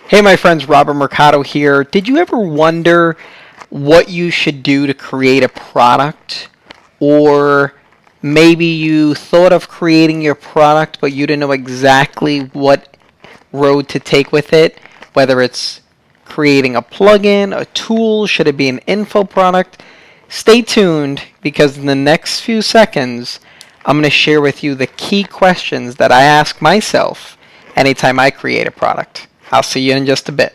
Hey, my friends, Robert Mercado here. Did you ever wonder what you should do to create a product? Or maybe you thought of creating your product, but you didn't know exactly what road to take with it? Whether it's creating a plugin, a tool, should it be an info product? Stay tuned because in the next few seconds, I'm going to share with you the key questions that I ask myself anytime I create a product. I'll see you in just a bit.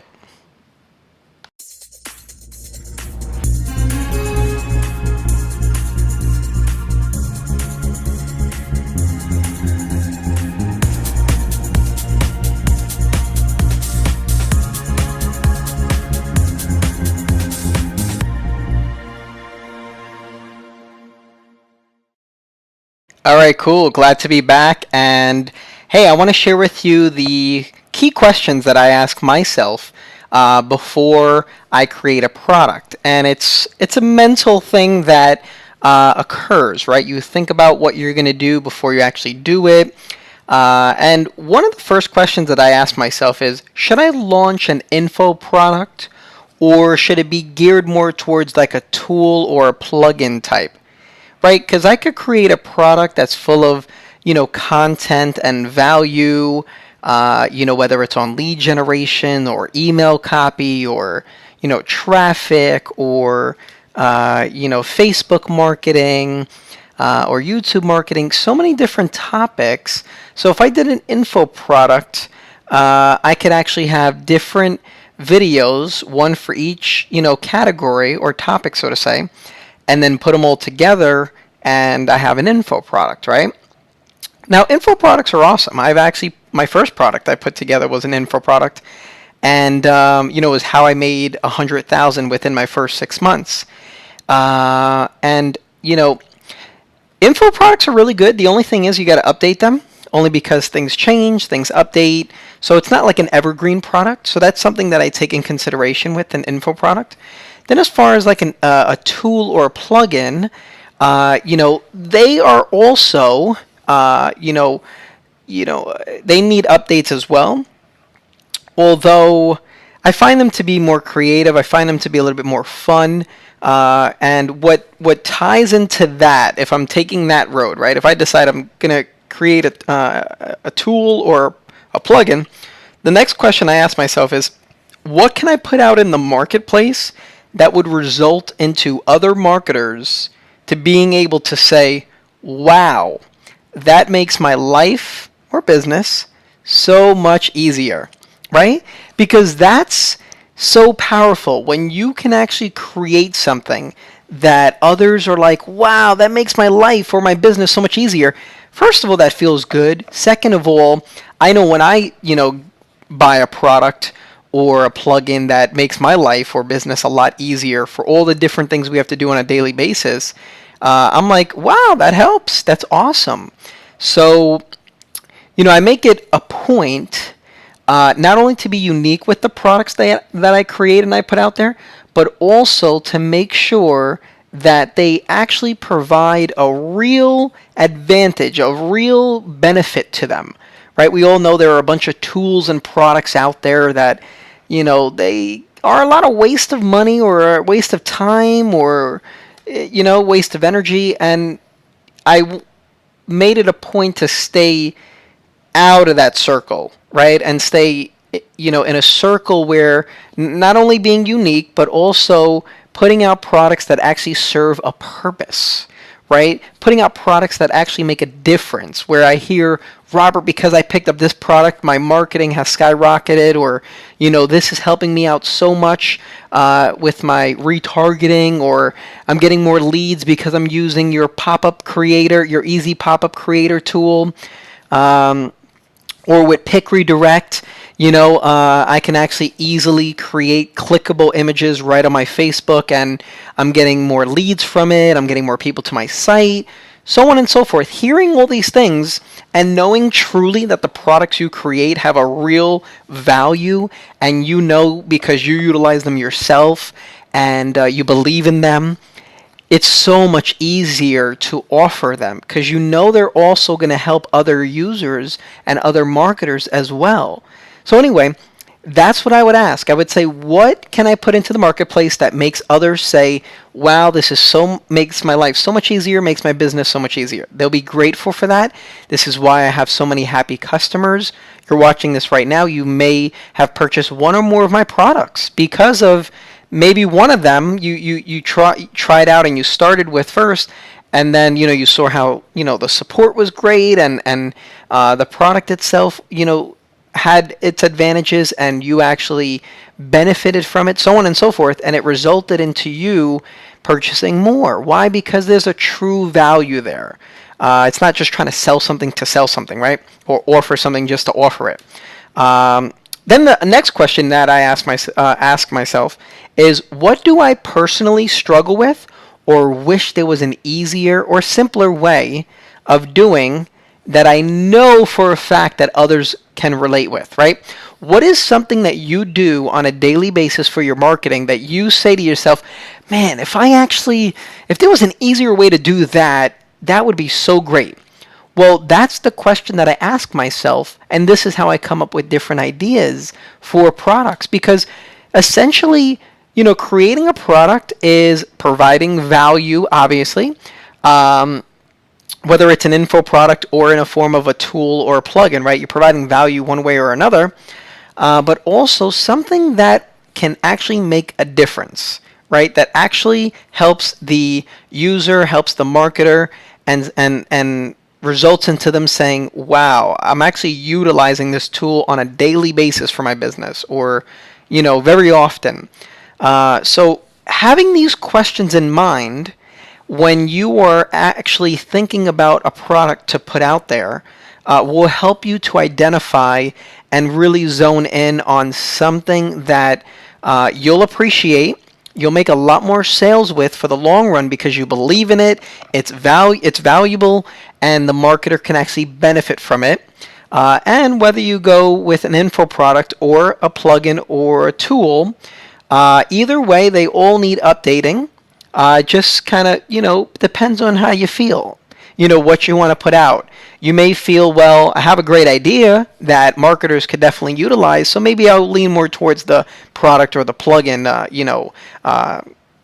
All right, cool. Glad to be back. And hey, I want to share with you the key questions that I ask myself before I create a product. And it's a mental thing that occurs, right? You think about what you're going to do before you actually do it. And one of the first questions that I ask myself is, should I launch an info product or should it be geared more towards like a tool or a plugin type? Right? Because I could create a product that's full of, content and value, whether it's on lead generation or email copy or, traffic or, Facebook marketing or YouTube marketing, so many different topics. So if I did an info product, I could actually have different videos, one for each, category or topic, so to say, and then put them all together and I have an info product, right? Now, info products are awesome. My first product I put together was an info product, and it was how I made 100,000 within my first 6 months. And info products are really good. The only thing is you got to update them, only because things change, things update. So it's not like an evergreen product. So that's something that I take in consideration with an info product. Then as far as like a tool or a plugin, they are also, they need updates as well. Although I find them to be more creative, I find them to be a little bit more fun. And what ties into that, if I'm taking that road, right? If I decide I'm gonna create a tool or a plugin, the next question I ask myself is, what can I put out in the marketplace that would result into other marketers to being able to say, wow, that makes my life or business so much easier, right? Because that's so powerful when you can actually create something that others are like, wow, that makes my life or my business so much easier. First of all, that feels good. Second of all, I know when I, buy a product or a plugin that makes my life or business a lot easier for all the different things we have to do on a daily basis, I'm like, wow, that helps. That's awesome. So, I make it a point not only to be unique with the products that I create and I put out there, but also to make sure that they actually provide a real advantage, a real benefit to them, right? We all know there are a bunch of tools and products out there that, they are a lot of waste of money or a waste of time or, waste of energy. And I made it a point to stay out of that circle, right? And stay, in a circle where not only being unique, but also putting out products that actually serve a purpose, right? Putting out products that actually make a difference. Where I hear, Robert, because I picked up this product, my marketing has skyrocketed, or, this is helping me out so much with my retargeting, or I'm getting more leads because I'm using your pop-up creator, your easy pop-up creator tool. Or with Pick Redirect, I can actually easily create clickable images right on my Facebook, and I'm getting more leads from it. I'm getting more people to my site, so on and so forth. Hearing all these things and knowing truly that the products you create have a real value, and because you utilize them yourself and you believe in them, it's so much easier to offer them because they're also going to help other users and other marketers as well. So anyway, That's what I would ask. I would say, what can I put into the marketplace that makes others say, wow, this is so, makes my life so much easier, makes my business so much easier. They'll be grateful for that. This is why I have so many happy customers. You're watching this right now. You may have purchased one or more of my products because of maybe one of them you tried out and you started with first, and then you saw how the support was great, and the product itself had its advantages, and you actually benefited from it, so on and so forth, and it resulted into you purchasing more. Why? Because there's a true value there. It's not just trying to sell something, right? Or offer something just to offer it. Then the next question that I ask myself is, what do I personally struggle with or wish there was an easier or simpler way of doing that I know for a fact that others can relate with, right? What is something that you do on a daily basis for your marketing that you say to yourself, man, if there was an easier way to do that, that would be so great. Well, that's the question that I ask myself, and this is how I come up with different ideas for products, because essentially, creating a product is providing value, obviously. Whether it's an info product or in a form of a tool or a plugin, right? You're providing value one way or another, but also something that can actually make a difference, right? That actually helps the user, helps the marketer, and results into them saying, wow, I'm actually utilizing this tool on a daily basis for my business, or, very often. So having these questions in mind when you are actually thinking about a product to put out there will help you to identify and really zone in on something that you'll appreciate. You'll make a lot more sales with for the long run because you believe in it. It's valuable, and the marketer can actually benefit from it. And whether you go with an info product or a plugin or a tool, either way, they all need updating. Just kind of, depends on how you feel, what you want to put out. You may feel, well, I have a great idea that marketers could definitely utilize, so maybe I'll lean more towards the product or the plugin,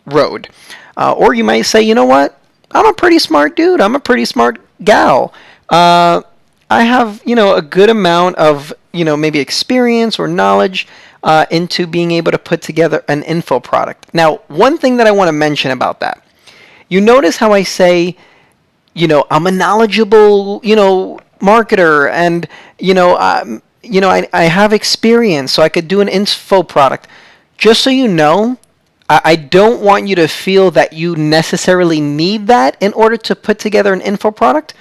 road. Or you might say, you know what? I'm a pretty smart dude. I'm a pretty smart gal. I have, a good amount of, maybe experience or knowledge into being able to put together an info product. Now, one thing that I want to mention about that, you notice how I say, I'm a knowledgeable, marketer, and I have experience, so I could do an info product. Just so you know, I don't want you to feel that you necessarily need that in order to put together an info product.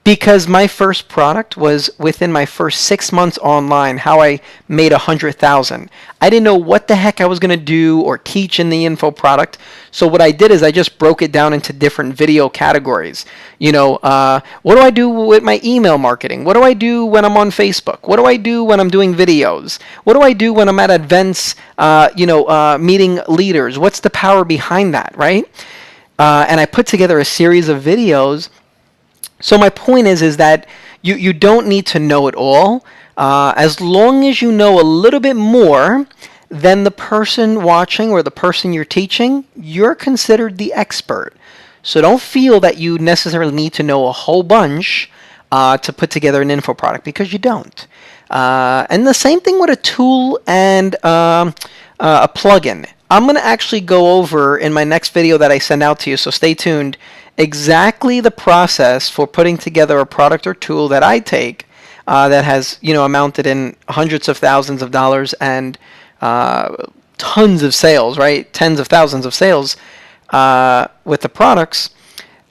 Because my first product was within my first 6 months online, how I made 100,000. I didn't know what the heck I was going to do or teach in the info product. So what I did is I just broke it down into different video categories. What do I do with my email marketing? What do I do when I'm on Facebook? What do I do when I'm doing videos? What do I do when I'm at events, meeting leaders? What's the power behind that, right? And I put together a series of videos. So my point is that you don't need to know it all. As long as you know a little bit more than the person watching or the person you're teaching, you're considered the expert. So don't feel that you necessarily need to know a whole bunch to put together an info product, because you don't. And the same thing with a tool and a plugin. I'm going to actually go over in my next video that I send out to you, so stay tuned, exactly the process for putting together a product or tool that I take that has amounted in hundreds of thousands of dollars and tons of sales, right? Tens of thousands of sales with the products.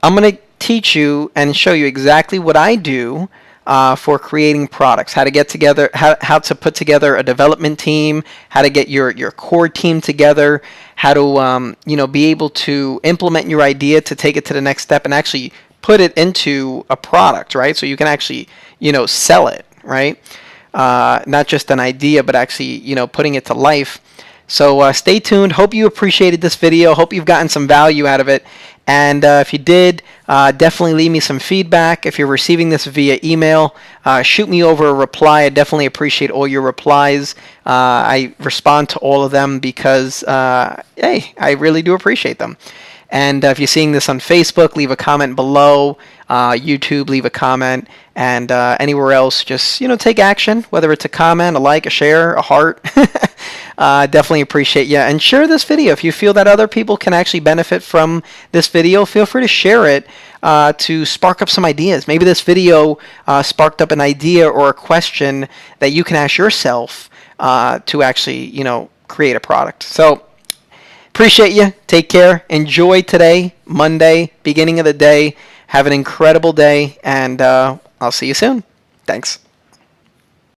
I'm going to teach you and show you exactly what I do for creating products, how to get together, how to put together a development team, how to get your core team together, how to be able to implement your idea to take it to the next step and actually put it into a product, right? So you can actually sell it, right? Not just an idea, but actually putting it to life. So stay tuned. Hope you appreciated this video. Hope you've gotten some value out of it. And if you did, definitely leave me some feedback. If you're receiving this via email, shoot me over a reply. I definitely appreciate all your replies. I respond to all of them because, hey, I really do appreciate them. And if you're seeing this on Facebook, leave a comment below. YouTube, leave a comment. And anywhere else, just, take action, whether it's a comment, a like, a share, a heart. Definitely appreciate you. And share this video. If you feel that other people can actually benefit from this video, feel free to share it to spark up some ideas. Maybe this video sparked up an idea or a question that you can ask yourself to actually, create a product. So, appreciate you. Take care. Enjoy today, Monday, beginning of the day. Have an incredible day, and I'll see you soon. Thanks.